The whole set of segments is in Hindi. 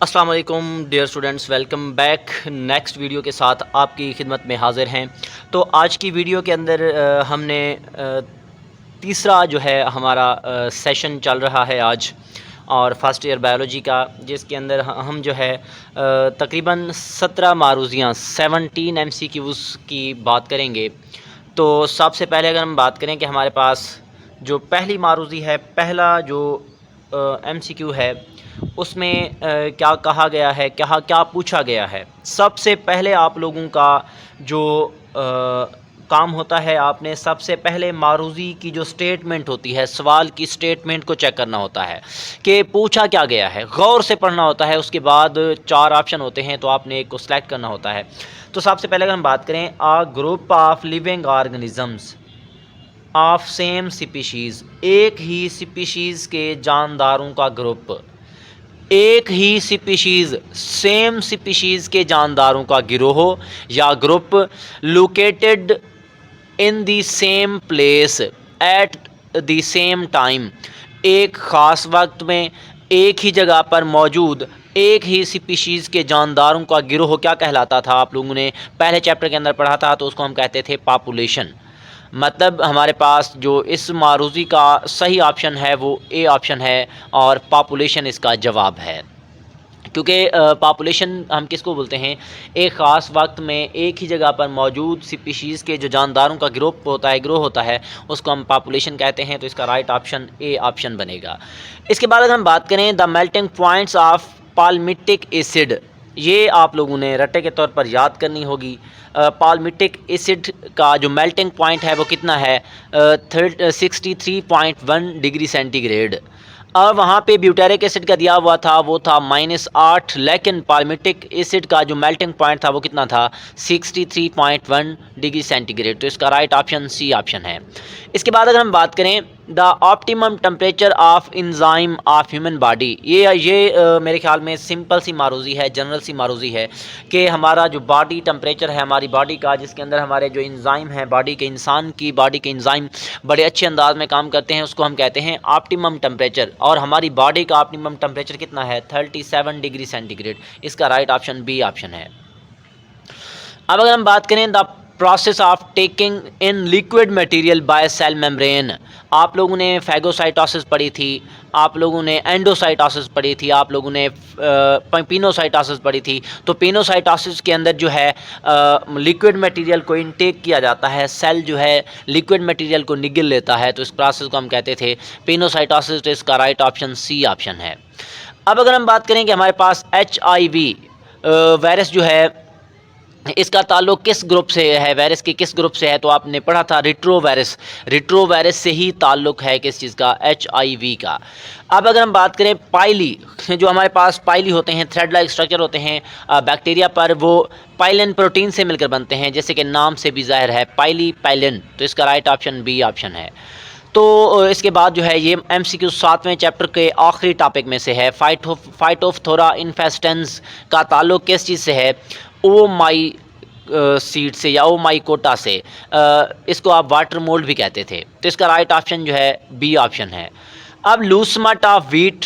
अस्सलाम वालेकुम dear students, welcome back. Next video के साथ आपकी खिदमत में हाज़िर हैं। तो आज की वीडियो के अंदर हमने तीसरा जो है हमारा सेशन चल रहा है आज, और फर्स्ट ईयर बायोलॉजी का, जिसके अंदर हम जो है तकरीबन 17 मारूज़ियाँ 17 MCQs की बात करेंगे। तो सबसे पहले अगर हम बात करें कि हमारे पास जो पहली मारूज़ी है, पहला जो MCQ है, उसमें क्या कहा गया है, क्या क्या पूछा गया है। सबसे पहले आप लोगों का जो काम होता है, आपने सबसे पहले मारूज़ी की जो स्टेटमेंट होती है, सवाल की स्टेटमेंट को चेक करना होता है कि पूछा क्या गया है, गौर से पढ़ना होता है। उसके बाद 4 ऑप्शन होते हैं, तो आपने एक को सिलेक्ट करना होता है। तो सबसे पहले अगर हम बात करें, a group of living organisms of same species, एक ही स्पीशीज़ के जानदारों का ग्रुप, एक ही स्पीशीज़ सेम स्पीशीज़ के जानदारों का गिरोह या group, located in the same place at the same time, एक ख़ास वक्त में एक ही जगह पर मौजूद एक ही स्पीशीज़ के जानदारों का गिरोह क्या कहलाता था। आप लोगों ने पहले चैप्टर के अंदर पढ़ा था, तो उसको हम कहते थे पॉपुलेशन। मतलब हमारे पास जो इस मारूज़ी का सही ऑप्शन है वो ए ऑप्शन है, और पॉपुलेशन इसका जवाब है। क्योंकि पॉपुलेशन हम किसको बोलते हैं, एक ख़ास वक्त में एक ही जगह पर मौजूद स्पीशीज़ के जो जानदारों का गिरोह होता है, उसको हम पॉपुलेशन कहते हैं। तो इसका राइट ऑप्शन ए ऑप्शन बनेगा। इसके बाद अगर हम बात करें, the melting points of palmitic acid, ये आप लोगों ने रट्टे के तौर पर याद करनी होगी। पाल्मिटिक एसिड का जो मेल्टिंग पॉइंट है वो कितना है, 63.1 डिग्री सेंटीग्रेड। और वहाँ पे ब्यूटेरिक एसिड का दिया हुआ था वो था -8, लेकिन पाल्मिटिक एसिड का जो मेल्टिंग पॉइंट था वो कितना था, 63.1 डिग्री सेंटीग्रेड। तो इसका राइट ऑप्शन सी ऑप्शन है। इसके बाद अगर हम बात करें, the optimum temperature of enzyme of human body, ये मेरे ख्याल में सिंपल सी मारूज़ी है, जनरल सी मारूज़ी है कि हमारा जो बॉडी टेम्परेचर है हमारी बॉडी का, जिसके अंदर हमारे जो इंजाइम हैं बॉडी के, इंसान की बॉडी के इंजाइम बड़े अच्छे अंदाज में काम करते हैं, उसको हम कहते हैं ऑप्टिमम टेम्परेचर। और हमारी बॉडी का ऑप्टिमम टेम्परेचर कितना है, 37 डिग्री सेंटीग्रेड। इसका राइट ऑप्शन बी ऑप्शन है। अब अगर हम बात करें, the process of taking in liquid material by cell membrane, आप लोगों ने फैगोसाइटोसिस पढ़ी थी, आप लोगों ने एंडोसाइटोसिस पढ़ी थी, आप लोगों ने पिनोसाइटोसिस पढ़ी थी। तो पिनोसाइटोसिस के अंदर जो है लिक्विड मटेरियल को इनटेक किया जाता है, सेल जो है लिक्विड मटेरियल को निगल लेता है, तो इस प्रोसेस को हम कहते थे पिनोसाइटोसिस। तो इसका राइट ऑप्शन सी ऑप्शन है। अब अगर हम बात करें कि हमारे पास HIV वायरस जो है, इसका ताल्लुक किस ग्रुप से है, वायरस के किस ग्रुप से है, तो आपने पढ़ा था रिट्रोवायरस से ही ताल्लुक है किस चीज़ का, HIV का। अब अगर हम बात करें पाइली, जो हमारे पास पाइली होते हैं, थ्रेड लाइक स्ट्रक्चर होते हैं बैक्टीरिया पर, वो पाइलिन प्रोटीन से मिलकर बनते हैं, जैसे कि नाम से भी ज़ाहिर है, पाइलिन। तो इसका राइट ऑप्शन बी ऑप्शन है। तो इसके बाद जो है ये MCQ 7वें चैप्टर के आखिरी टॉपिक में से है। फाइटोफथोरा इन्फेस्टेंस का ताल्लुक किस चीज़ से है, ओ माई सीड से या ओ माई कोटा से। इसको आप वाटर मोल्ड भी कहते थे। तो इसका राइट ऑप्शन जो है बी ऑप्शन है। अब loose smut of wheat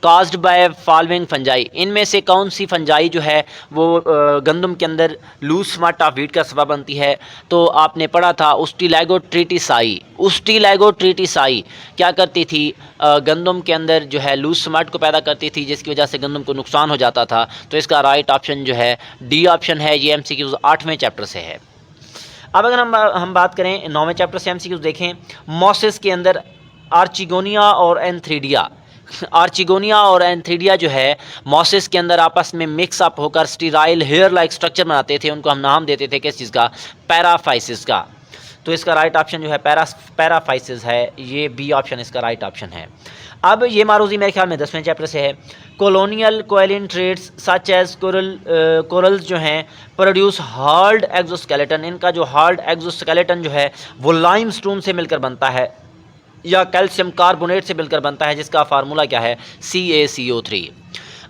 caused by following fungi, इनमें से कौन सी फंजाई जो है वो गंदम के अंदर लूज स्मार्ट ऑफ वीट का सबब बनती है। तो आपने पढ़ा था उस्टीलैगोट्रीटिसाई क्या करती थी, गंदम के अंदर जो है लूज स्मार्ट को पैदा करती थी, जिसकी वजह से गंदम को नुकसान हो जाता था। तो इसका राइट ऑप्शन जो है डी ऑप्शन है। ये MCQ 8वें चैप्टर से है। अब अगर हम बात करें 9वें चैप्टर से MCQ देखें, मॉसिस के अंदर आर्चिगोनिया और एंथ्रीडिया जो है मॉसिस के अंदर आपस में मिक्स अप होकर स्टीराइल हेयर लाइक स्ट्रक्चर बनाते थे। उनको हम नाम देते थे किस चीज़ का, पैराफाइसिस का। तो इसका राइट ऑप्शन जो है पैराफाइसिस है। ये बी ऑप्शन इसका राइट ऑप्शन है। अब ये मारूज़ी मेरे ख्याल में 10वें चैप्टर से है। Colonial coelenterates such as corals जो हैं प्रोड्यूस हार्ड एक्सोस्केलेटन, इनका जो हार्ड एक्सोस्केलेटन जो है वो लाइमस्टोन से मिलकर बनता है या कैल्शियम कार्बोनेट से मिलकर बनता है, जिसका फार्मूला क्या है, CaCO3।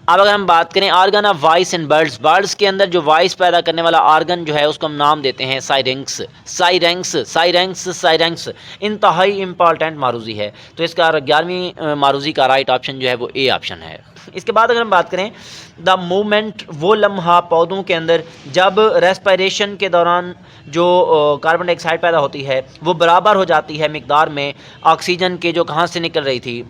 अब अगर हम बात करें organ of voice in birds, birds के अंदर जो वॉइस पैदा करने वाला आर्गन जो है उसको हम नाम देते हैं साइरेंक्स। साइरेंक्स साइरेंक्स साइरेंक्स इंतहाई इंपॉर्टेंट मारूजी है। तो इसका 11वीं मारूजी का राइट ऑप्शन जो है वो ए ऑप्शन है। इसके बाद अगर हम बात करें द मूवमेंट, वो लम्हा पौधों के अंदर जब रेस्पिरेशन के दौरान जो कार्बन डाइऑक्साइड पैदा होती है वो बराबर हो जाती है मिकदार में ऑक्सीजन के जो कहाँ से निकल रही थी,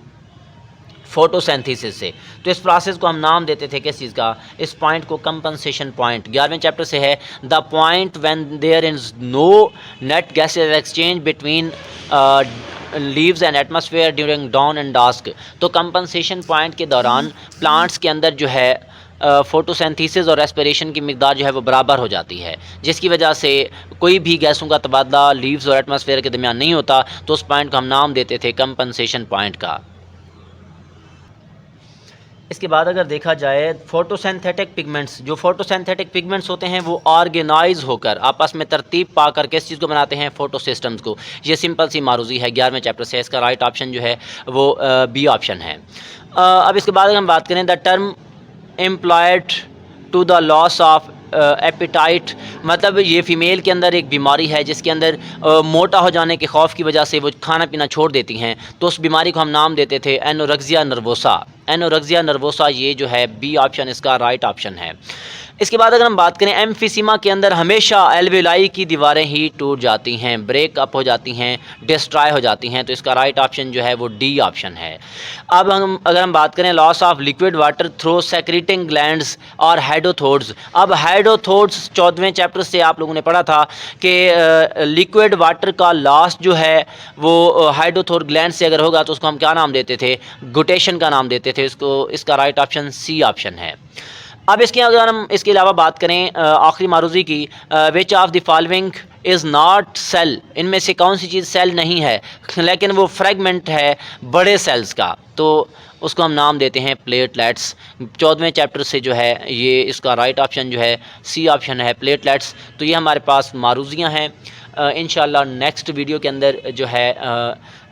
फोटोसिंथेसिस से। तो इस प्रोसेस को हम नाम देते थे किस चीज़ का, इस पॉइंट को कंपनसेशन पॉइंट। 11वें चैप्टर से है the point when there is no net gases exchange between leaves and atmosphere during dawn and dusk. तो कंपनसेशन पॉइंट के दौरान प्लांट्स के अंदर जो है फोटोसिंथेसिस और रेस्पिरेशन की मिकदार जो है वो बराबर हो जाती है, जिसकी वजह से कोई भी गैसों का तबादला लीव्स और एटमॉस्फेयर के दरमियान नहीं होता। तो उस पॉइंट को हम नाम देते थे कंपनसेशन पॉइंट का। इसके बाद अगर देखा जाए फोटोसिंथेटिक पिगमेंट्स, जो फोटोसिंथेटिक पिगमेंट्स होते हैं वो ऑर्गेनाइज होकर आपस में तरतीब पाकर किस चीज़ को बनाते हैं, फोटो सिस्टम्स को। ये सिंपल सी मारूजी है 11वें चैप्टर से। इसका राइट ऑप्शन जो है वो बी ऑप्शन है। अब इसके बाद अगर हम बात करें the term employed to the loss of appetite, मतलब ये फ़ीमेल के अंदर एक बीमारी है जिसके अंदर मोटा हो जाने के खौफ की वजह से वो खाना पीना छोड़ देती हैं। तो उस बीमारी को हम नाम देते थे एनोरेक्सिया नर्वोसा। एनोरेक्सिया नर्वोसा ये जो है बी ऑप्शन इसका राइट ऑप्शन है। इसके बाद अगर हम बात करें एम्फिसीमा के अंदर हमेशा एल्वेलाई की दीवारें ही टूट जाती हैं, ब्रेक अप हो जाती हैं, डिस्ट्रॉय हो जाती हैं। तो इसका राइट ऑप्शन जो है वो डी ऑप्शन है। अब अगर हम बात करें loss of liquid water through secreting glands और हाइडोथोड्स। अब हाइडोथोड्स 14वें चैप्टर से आप लोगों ने पढ़ा था कि लिक्विड वाटर का लॉस जो है वो हाइडोथोड ग्लैंड से अगर होगा तो उसको हम क्या नाम देते थे, गुटेशन का नाम देते थे इसको। इसका राइट ऑप्शन सी ऑप्शन है। अब इसके अगर हम इसके अलावा बात करें आखिरी मारूजी की, which of the following is not cell, इनमें से कौन सी चीज़ सेल नहीं है लेकिन वो फ्रेगमेंट है बड़े सेल्स का, तो उसको हम नाम देते हैं प्लेटलेट्स। 14वें चैप्टर से जो है ये इसका राइट ऑप्शन जो है सी ऑप्शन है, प्लेटलेट्स। तो ये हमारे पास मारूजियाँ हैं। इंशाल्लाह नेक्स्ट वीडियो के अंदर जो है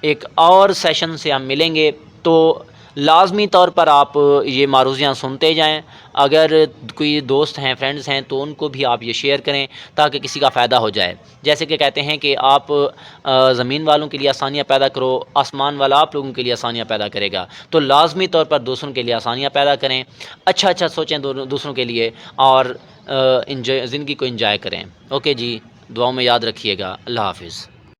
एक और सेशन से हम मिलेंगे। तो लाजमी तौर पर आप ये मारूजियाँ सुनते जाएं। अगर कोई दोस्त हैं, फ्रेंड्स हैं, तो उनको भी आप ये शेयर करें ताकि किसी का फ़ायदा हो जाए। जैसे कि कहते हैं कि आप ज़मीन वालों के लिए आसानियाँ पैदा करो, आसमान वाला आप लोगों के लिए आसानियाँ पैदा करेगा। तो लाजमी तौर पर दूसरों के लिए आसानियाँ पैदा करें, अच्छा सोचें दूसरों के लिए, और ज़िंदगी को इंजॉय करें। ओके जी, दुआओं में याद रखिएगा। अल्लाह हाफिज़।